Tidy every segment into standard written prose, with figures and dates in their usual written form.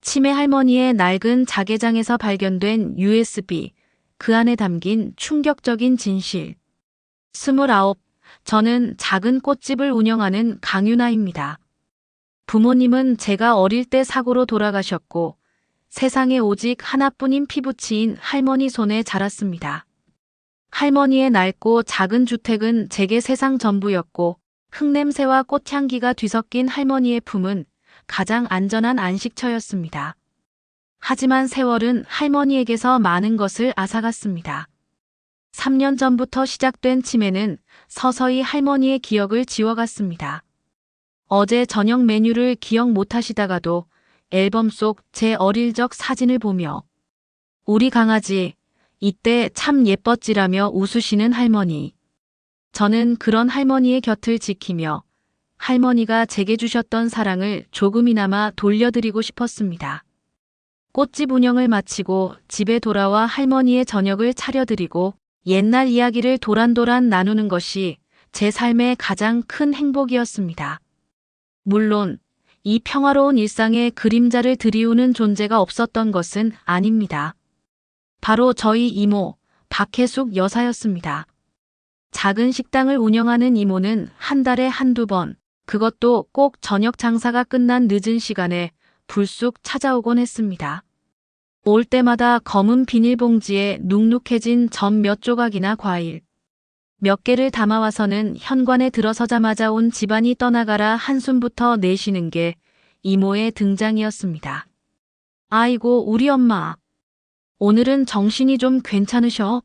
치매 할머니의 낡은 자개장에서 발견된 USB, 그 안에 담긴 충격적인 진실. 29. 저는 작은 꽃집을 운영하는 강유나입니다. 부모님은 제가 어릴 때 사고로 돌아가셨고 세상에 오직 하나뿐인 피부치인 할머니 손에 자랐습니다. 할머니의 낡고 작은 주택은 제게 세상 전부였고 흙냄새와 꽃향기가 뒤섞인 할머니의 품은 가장 안전한 안식처였습니다. 하지만 세월은 할머니에게서 많은 것을 앗아갔습니다. 3년 전부터 시작된 치매는 서서히 할머니의 기억을 지워갔습니다. 어제 저녁 메뉴를 기억 못하시다가도 앨범 속 제 어릴 적 사진을 보며 우리 강아지 이때 참 예뻤지라며 웃으시는 할머니. 저는 그런 할머니의 곁을 지키며 할머니가 제게 주셨던 사랑을 조금이나마 돌려드리고 싶었습니다. 꽃집 운영을 마치고 집에 돌아와 할머니의 저녁을 차려드리고 옛날 이야기를 도란도란 나누는 것이 제 삶의 가장 큰 행복이었습니다. 물론 이 평화로운 일상에 그림자를 들이우는 존재가 없었던 것은 아닙니다. 바로 저희 이모 박혜숙 여사였습니다. 작은 식당을 운영하는 이모는 한 달에 한두 번, 그것도 꼭 저녁 장사가 끝난 늦은 시간에 불쑥 찾아오곤 했습니다. 올 때마다 검은 비닐봉지에 눅눅해진 전 몇 조각이나 과일 몇 개를 담아와서는 현관에 들어서자마자 온 집안이 떠나가라 한숨부터 내쉬는 게 이모의 등장이었습니다. 아이고 우리 엄마. 오늘은 정신이 좀 괜찮으셔?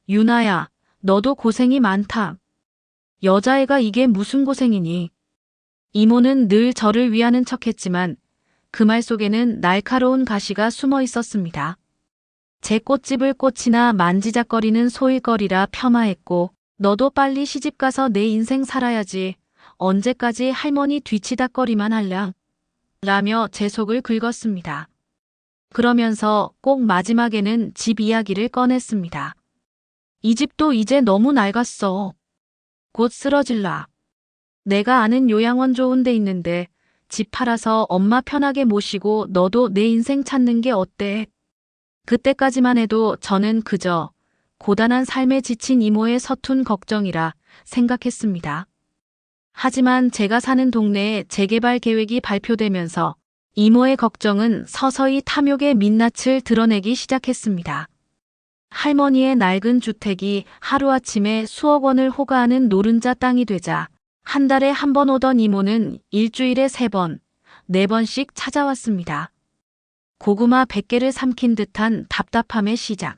유나야, 너도 고생이 많다. 여자애가 이게 무슨 고생이니? 이모는 늘 저를 위하는 척했지만 그 말 속에는 날카로운 가시가 숨어 있었습니다. 제 꽃집을 꽃이나 만지작거리는 소일거리라 폄하했고 너도 빨리 시집가서 내 인생 살아야지. 언제까지 할머니 뒤치다거리만 할랴? 라며 제 속을 긁었습니다. 그러면서 꼭 마지막에는 집 이야기를 꺼냈습니다. 이 집도 이제 너무 낡았어. 곧 쓰러질라. 내가 아는 요양원 좋은 데 있는데 집 팔아서 엄마 편하게 모시고 너도 내 인생 찾는 게 어때? 그때까지만 해도 저는 그저 고단한 삶에 지친 이모의 서툰 걱정이라 생각했습니다. 하지만 제가 사는 동네에 재개발 계획이 발표되면서 이모의 걱정은 서서히 탐욕의 민낯을 드러내기 시작했습니다. 할머니의 낡은 주택이 하루아침에 수억 원을 호가하는 노른자 땅이 되자 한 달에 한 번 오던 이모는 일주일에 3번, 4번씩 찾아왔습니다. 고구마 100개를 삼킨 듯한 답답함의 시작.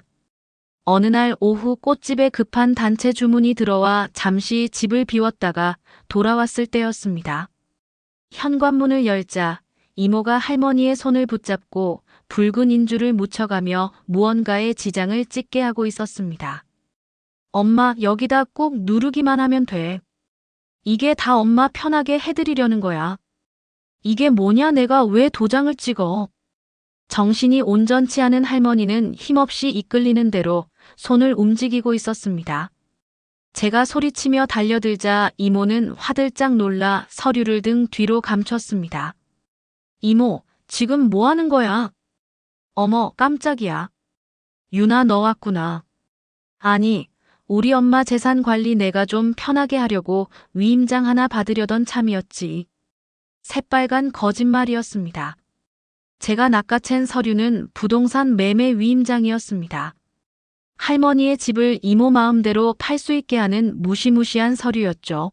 어느 날 오후 꽃집에 급한 단체 주문이 들어와 잠시 집을 비웠다가 돌아왔을 때였습니다. 현관문을 열자 이모가 할머니의 손을 붙잡고 붉은 인주를 묻혀가며 무언가의 지장을 찍게 하고 있었습니다. 엄마, 여기다 꾹 누르기만 하면 돼. 이게 다 엄마 편하게 해드리려는 거야. 이게 뭐냐, 내가 왜 도장을 찍어? 정신이 온전치 않은 할머니는 힘없이 이끌리는 대로 손을 움직이고 있었습니다. 제가 소리치며 달려들자 이모는 화들짝 놀라 서류를 등 뒤로 감췄습니다. 이모, 지금 뭐 하는 거야? 어머, 깜짝이야. 유나, 너 왔구나. 아니, 우리 엄마 재산 관리 내가 좀 편하게 하려고 위임장 하나 받으려던 참이었지. 새빨간 거짓말이었습니다. 제가 낚아챈 서류는 부동산 매매 위임장이었습니다. 할머니의 집을 이모 마음대로 팔 수 있게 하는 무시무시한 서류였죠.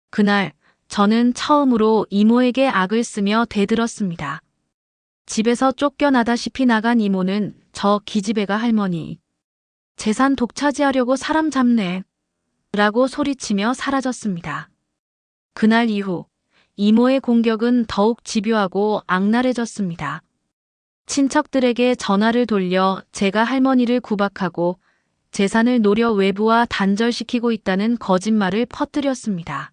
그날 저는 처음으로 이모에게 악을 쓰며 대들었습니다. 집에서 쫓겨나다시피 나간 이모는 저 기집애가 할머니 재산 독차지하려고 사람 잡네 라고 소리치며 사라졌습니다. 그날 이후 이모의 공격은 더욱 집요하고 악랄해졌습니다. 친척들에게 전화를 돌려 제가 할머니를 구박하고 재산을 노려 외부와 단절시키고 있다는 거짓말을 퍼뜨렸습니다.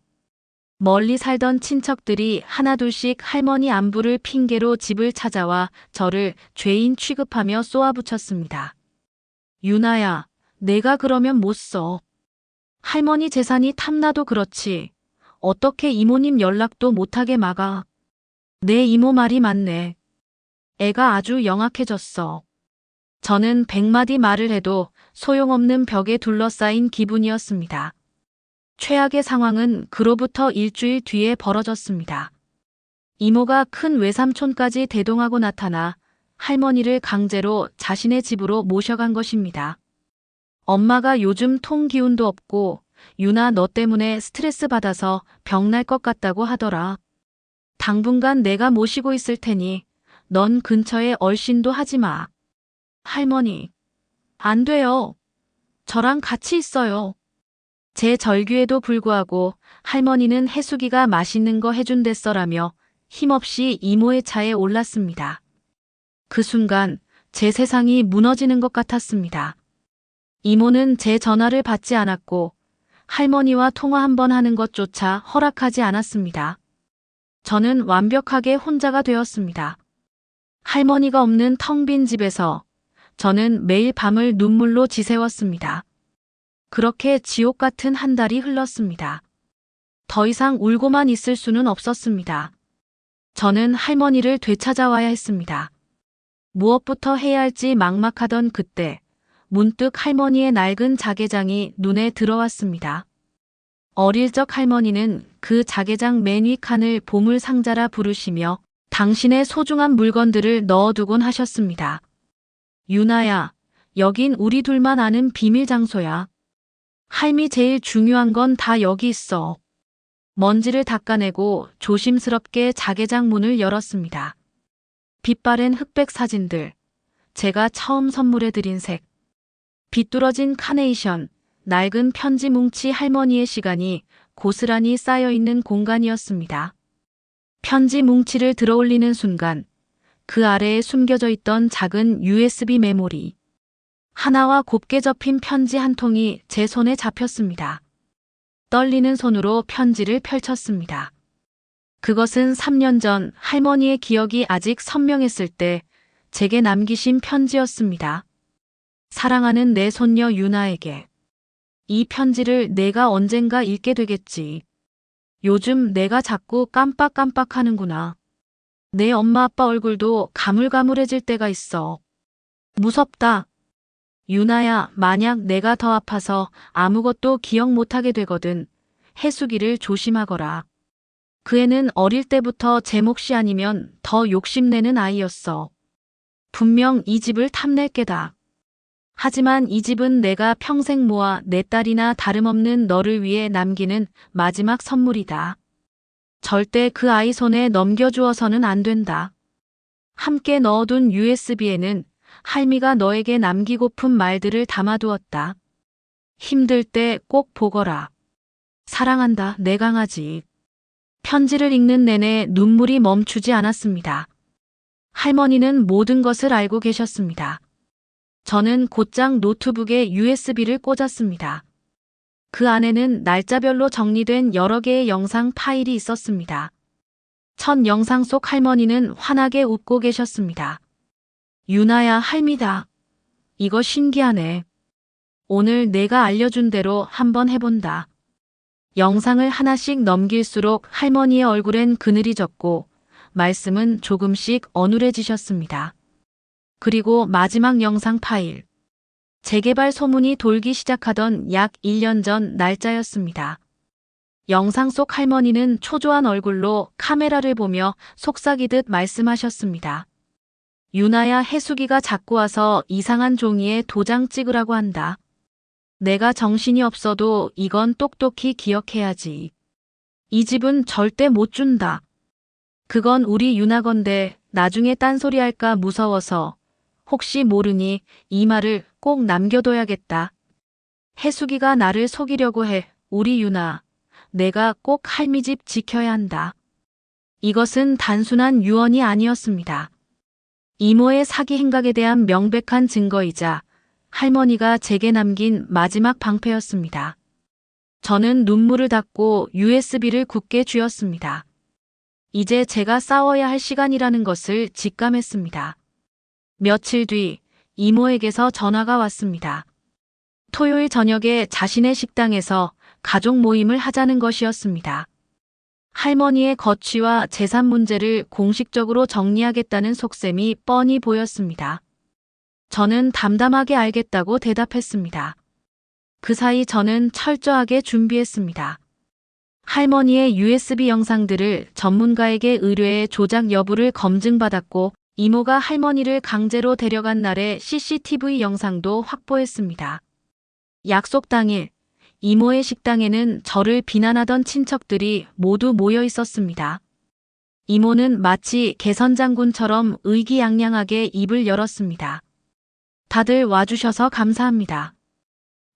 멀리 살던 친척들이 하나둘씩 할머니 안부를 핑계로 집을 찾아와 저를 죄인 취급하며 쏘아붙였습니다. 유나야, 내가 그러면 못 써. 할머니 재산이 탐나도 그렇지. 어떻게 이모님 연락도 못하게 막아. 내 이모 말이 맞네. 애가 아주 영악해졌어. 저는 100마디 말을 해도 소용없는 벽에 둘러싸인 기분이었습니다. 최악의 상황은 그로부터 일주일 뒤에 벌어졌습니다. 이모가 큰 외삼촌까지 대동하고 나타나 할머니를 강제로 자신의 집으로 모셔간 것입니다. 엄마가 요즘 통 기운도 없고 유나 너 때문에 스트레스 받아서 병날 것 같다고 하더라. 당분간 내가 모시고 있을 테니 넌 근처에 얼씬도 하지 마. 할머니, 안 돼요. 저랑 같이 있어요. 제 절규에도 불구하고 할머니는 해수기가 맛있는 거 해준댔어라며 힘없이 이모의 차에 올랐습니다. 그 순간 제 세상이 무너지는 것 같았습니다. 이모는 제 전화를 받지 않았고 할머니와 통화 한 번 하는 것조차 허락하지 않았습니다. 저는 완벽하게 혼자가 되었습니다. 할머니가 없는 텅 빈 집에서 저는 매일 밤을 눈물로 지새웠습니다. 그렇게 지옥 같은 한 달이 흘렀습니다. 더 이상 울고만 있을 수는 없었습니다. 저는 할머니를 되찾아와야 했습니다. 무엇부터 해야 할지 막막하던 그때 문득 할머니의 낡은 자개장이 눈에 들어왔습니다. 어릴 적 할머니는 그 자개장 맨 위 칸을 보물 상자라 부르시며 당신의 소중한 물건들을 넣어두곤 하셨습니다. 유나야, 여긴 우리 둘만 아는 비밀 장소야. 할미 제일 중요한 건 다 여기 있어. 먼지를 닦아내고 조심스럽게 자개장 문을 열었습니다. 빛바랜 흑백 사진들, 제가 처음 선물해드린 색, 비뚤어진 카네이션, 낡은 편지 뭉치 할머니의 시간이 고스란히 쌓여있는 공간이었습니다. 편지 뭉치를 들어올리는 순간 그 아래에 숨겨져 있던 작은 USB 메모리, 하나와 곱게 접힌 편지 한 통이 제 손에 잡혔습니다. 떨리는 손으로 편지를 펼쳤습니다. 그것은 3년 전 할머니의 기억이 아직 선명했을 때 제게 남기신 편지였습니다. 사랑하는 내 손녀 유나에게. 이 편지를 내가 언젠가 읽게 되겠지. 요즘 내가 자꾸 깜빡깜빡하는구나. 내 엄마 아빠 얼굴도 가물가물해질 때가 있어. 무섭다. 유나야, 만약 내가 더 아파서 아무것도 기억 못하게 되거든 해수기를 조심하거라. 그 애는 어릴 때부터 제 몫이 아니면 더 욕심내는 아이였어. 분명 이 집을 탐낼 게다. 하지만 이 집은 내가 평생 모아 내 딸이나 다름없는 너를 위해 남기는 마지막 선물이다. 절대 그 아이 손에 넘겨주어서는 안 된다. 함께 넣어둔 USB에는 할미가 너에게 남기고픈 말들을 담아두었다. 힘들 때 꼭 보거라. 사랑한다, 내 강아지. 편지를 읽는 내내 눈물이 멈추지 않았습니다. 할머니는 모든 것을 알고 계셨습니다. 저는 곧장 노트북에 USB를 꽂았습니다. 그 안에는 날짜별로 정리된 여러 개의 영상 파일이 있었습니다. 첫 영상 속 할머니는 환하게 웃고 계셨습니다. 유나야, 할미다. 이거 신기하네. 오늘 내가 알려준 대로 한번 해본다. 영상을 하나씩 넘길수록 할머니의 얼굴엔 그늘이 졌고 말씀은 조금씩 어눌해지셨습니다. 그리고 마지막 영상 파일. 재개발 소문이 돌기 시작하던 약 1년 전 날짜였습니다. 영상 속 할머니는 초조한 얼굴로 카메라를 보며 속삭이듯 말씀하셨습니다. 유나야, 해수기가 자꾸 와서 이상한 종이에 도장 찍으라고 한다. 내가 정신이 없어도 이건 똑똑히 기억해야지. 이 집은 절대 못 준다. 그건 우리 유나 건데 나중에 딴소리 할까 무서워서 혹시 모르니 이 말을 꼭 남겨둬야겠다. 해수기가 나를 속이려고 해. 우리 유나. 내가 꼭 할미 집 지켜야 한다. 이것은 단순한 유언이 아니었습니다. 이모의 사기 행각에 대한 명백한 증거이자 할머니가 제게 남긴 마지막 방패였습니다. 저는 눈물을 닦고 USB를 굳게 쥐었습니다. 이제 제가 싸워야 할 시간이라는 것을 직감했습니다. 며칠 뒤 이모에게서 전화가 왔습니다. 토요일 저녁에 자신의 식당에서 가족 모임을 하자는 것이었습니다. 할머니의 거취와 재산 문제를 공식적으로 정리하겠다는 속셈이 뻔히 보였습니다. 저는 담담하게 알겠다고 대답했습니다. 그 사이 저는 철저하게 준비했습니다. 할머니의 USB 영상들을 전문가에게 의뢰해 조작 여부를 검증받았고, 이모가 할머니를 강제로 데려간 날의 CCTV 영상도 확보했습니다. 약속 당일, 이모의 식당에는 저를 비난하던 친척들이 모두 모여 있었습니다. 이모는 마치 개선장군처럼 의기양양하게 입을 열었습니다. 다들 와주셔서 감사합니다.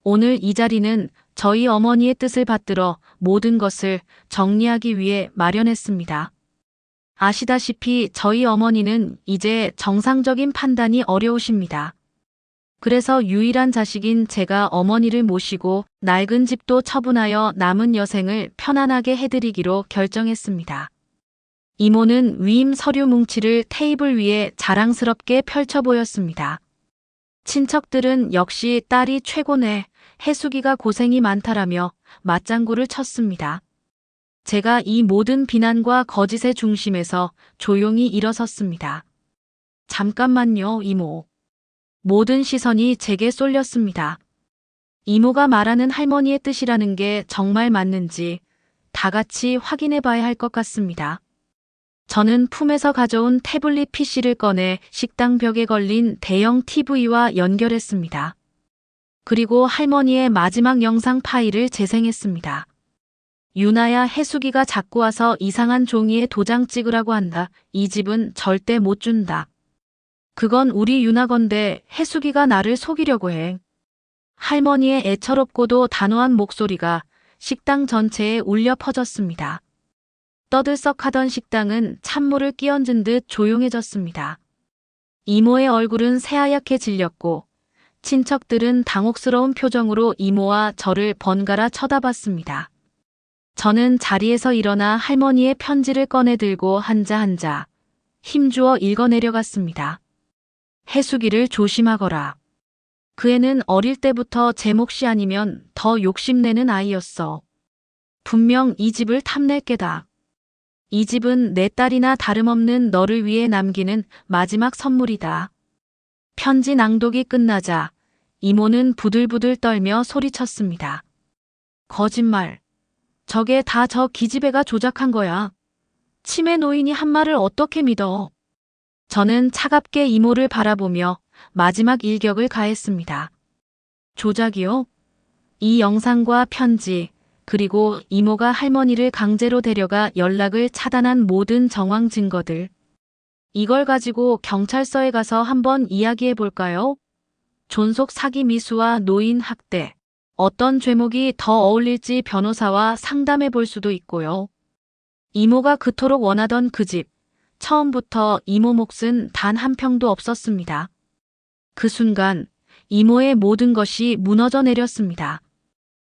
오늘 이 자리는 저희 어머니의 뜻을 받들어 모든 것을 정리하기 위해 마련했습니다. 아시다시피 저희 어머니는 이제 정상적인 판단이 어려우십니다. 그래서 유일한 자식인 제가 어머니를 모시고 낡은 집도 처분하여 남은 여생을 편안하게 해드리기로 결정했습니다. 이모는 위임 서류 뭉치를 테이블 위에 자랑스럽게 펼쳐 보였습니다. 친척들은 역시 딸이 최고네, 해숙이가 고생이 많다라며 맞장구를 쳤습니다. 제가 이 모든 비난과 거짓의 중심에서 조용히 일어섰습니다. 잠깐만요, 이모. 모든 시선이 제게 쏠렸습니다. 이모가 말하는 할머니의 뜻이라는 게 정말 맞는지 다 같이 확인해 봐야 할 것 같습니다. 저는 품에서 가져온 태블릿 PC를 꺼내 식당 벽에 걸린 대형 TV와 연결했습니다. 그리고 할머니의 마지막 영상 파일을 재생했습니다. 유나야, 해숙이가 자꾸 와서 이상한 종이에 도장 찍으라고 한다. 이 집은 절대 못 준다. 그건 우리 유나 건데 해숙이가 나를 속이려고 해. 할머니의 애처롭고도 단호한 목소리가 식당 전체에 울려 퍼졌습니다. 떠들썩하던 식당은 찬물을 끼얹은 듯 조용해졌습니다. 이모의 얼굴은 새하얗게 질렸고 친척들은 당혹스러운 표정으로 이모와 저를 번갈아 쳐다봤습니다. 저는 자리에서 일어나 할머니의 편지를 꺼내 들고 한자 힘주어 읽어내려갔습니다. 해숙이를 조심하거라. 그 애는 어릴 때부터 제 몫이 아니면 더 욕심내는 아이였어. 분명 이 집을 탐낼 게다. 이 집은 내 딸이나 다름없는 너를 위해 남기는 마지막 선물이다. 편지 낭독이 끝나자 이모는 부들부들 떨며 소리쳤습니다. 거짓말. 저게 다 저 기집애가 조작한 거야. 치매 노인이 한 말을 어떻게 믿어. 저는 차갑게 이모를 바라보며 마지막 일격을 가했습니다. 조작이요? 이 영상과 편지, 그리고 이모가 할머니를 강제로 데려가 연락을 차단한 모든 정황 증거들. 이걸 가지고 경찰서에 가서 한번 이야기해 볼까요? 존속 사기 미수와 노인 학대. 어떤 죄목이 더 어울릴지 변호사와 상담해 볼 수도 있고요. 이모가 그토록 원하던 그 집. 처음부터 이모 몫은 단 한 평도 없었습니다. 그 순간 이모의 모든 것이 무너져 내렸습니다.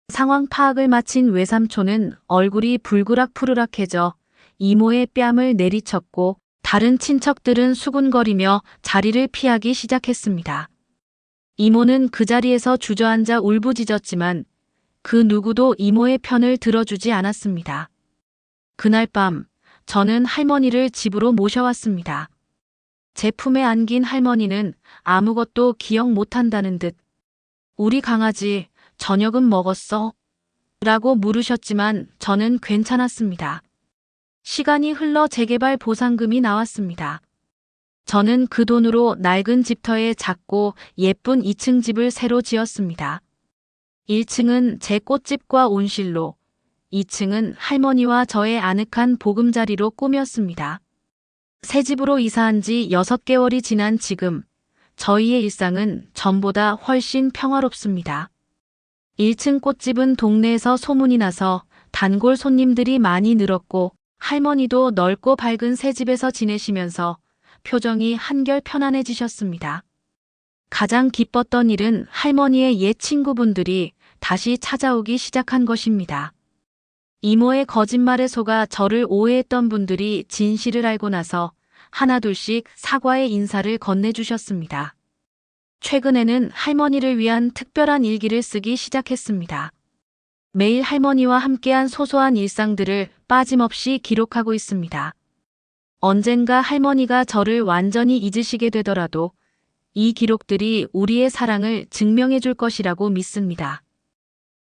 상황 파악을 마친 외삼촌은 얼굴이 불그락푸르락해져 이모의 뺨을 내리쳤고 다른 친척들은 수군거리며 자리를 피하기 시작했습니다. 이모는 그 자리에서 주저앉아 울부짖었지만 그 누구도 이모의 편을 들어주지 않았습니다. 그날 밤 저는 할머니를 집으로 모셔왔습니다. 제 품에 안긴 할머니는 아무것도 기억 못한다는 듯 우리 강아지 저녁은 먹었어? 라고 물으셨지만 저는 괜찮았습니다. 시간이 흘러 재개발 보상금이 나왔습니다. 저는 그 돈으로 낡은 집터에 작고 예쁜 2층 집을 새로 지었습니다. 1층은 제 꽃집과 온실로, 2층은 할머니와 저의 아늑한 보금자리로 꾸몄습니다. 새 집으로 이사한 지 6개월이 지난 지금, 저희의 일상은 전보다 훨씬 평화롭습니다. 1층 꽃집은 동네에서 소문이 나서 단골 손님들이 많이 늘었고 할머니도 넓고 밝은 새 집에서 지내시면서 표정이 한결 편안해지셨습니다. 가장 기뻤던 일은 할머니의 옛 친구분들이 다시 찾아오기 시작한 것입니다. 이모의 거짓말에 속아 저를 오해했던 분들이 진실을 알고 나서 하나둘씩 사과의 인사를 건네주셨습니다. 최근에는 할머니를 위한 특별한 일기를 쓰기 시작했습니다. 매일 할머니와 함께한 소소한 일상들을 빠짐없이 기록하고 있습니다. 언젠가 할머니가 저를 완전히 잊으시게 되더라도 이 기록들이 우리의 사랑을 증명해 줄 것이라고 믿습니다.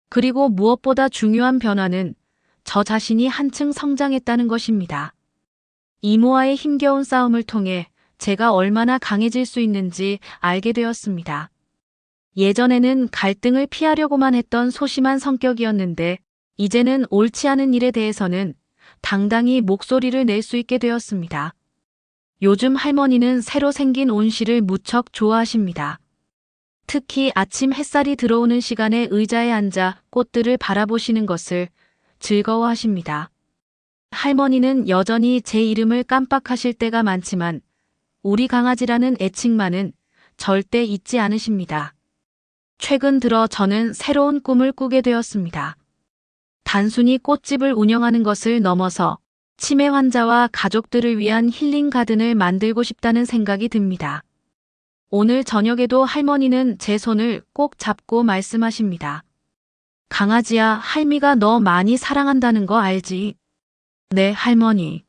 그리고 무엇보다 중요한 변화는 저 자신이 한층 성장했다는 것입니다. 이모와의 힘겨운 싸움을 통해 제가 얼마나 강해질 수 있는지 알게 되었습니다. 예전에는 갈등을 피하려고만 했던 소심한 성격이었는데 이제는 옳지 않은 일에 대해서는 당당히 목소리를 낼 수 있게 되었습니다. 요즘 할머니는 새로 생긴 온실을 무척 좋아하십니다. 특히 아침 햇살이 들어오는 시간에 의자에 앉아 꽃들을 바라보시는 것을 즐거워하십니다. 할머니는 여전히 제 이름을 깜빡하실 때가 많지만 우리 강아지라는 애칭만은 절대 잊지 않으십니다. 최근 들어 저는 새로운 꿈을 꾸게 되었습니다. 단순히 꽃집을 운영하는 것을 넘어서 치매 환자와 가족들을 위한 힐링 가든을 만들고 싶다는 생각이 듭니다. 오늘 저녁에도 할머니는 제 손을 꼭 잡고 말씀하십니다. 강아지야, 할미가 너 많이 사랑한다는 거 알지? 네, 할머니.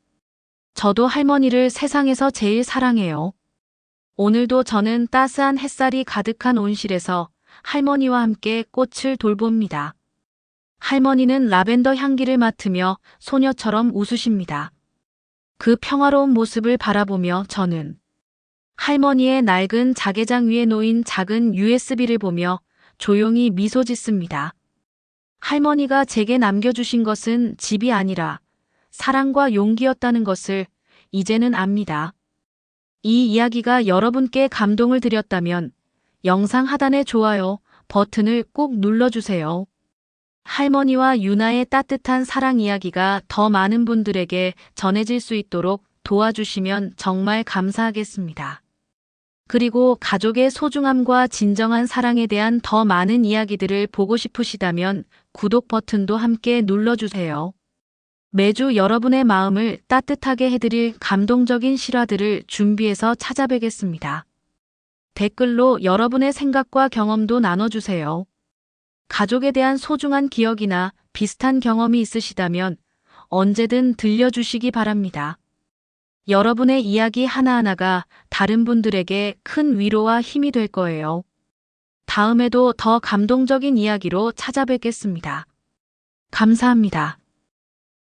저도 할머니를 세상에서 제일 사랑해요. 오늘도 저는 따스한 햇살이 가득한 온실에서 할머니와 함께 꽃을 돌봅니다. 할머니는 라벤더 향기를 맡으며 소녀처럼 웃으십니다. 그 평화로운 모습을 바라보며 저는 할머니의 낡은 자개장 위에 놓인 작은 USB를 보며 조용히 미소 짓습니다. 할머니가 제게 남겨주신 것은 집이 아니라 사랑과 용기였다는 것을 이제는 압니다. 이 이야기가 여러분께 감동을 드렸다면 영상 하단의 좋아요 버튼을 꼭 눌러주세요. 할머니와 유나의 따뜻한 사랑 이야기가 더 많은 분들에게 전해질 수 있도록 도와주시면 정말 감사하겠습니다. 그리고 가족의 소중함과 진정한 사랑에 대한 더 많은 이야기들을 보고 싶으시다면 구독 버튼도 함께 눌러주세요. 매주 여러분의 마음을 따뜻하게 해드릴 감동적인 실화들을 준비해서 찾아뵙겠습니다. 댓글로 여러분의 생각과 경험도 나눠주세요. 가족에 대한 소중한 기억이나 비슷한 경험이 있으시다면 언제든 들려주시기 바랍니다. 여러분의 이야기 하나하나가 다른 분들에게 큰 위로와 힘이 될 거예요. 다음에도 더 감동적인 이야기로 찾아뵙겠습니다. 감사합니다.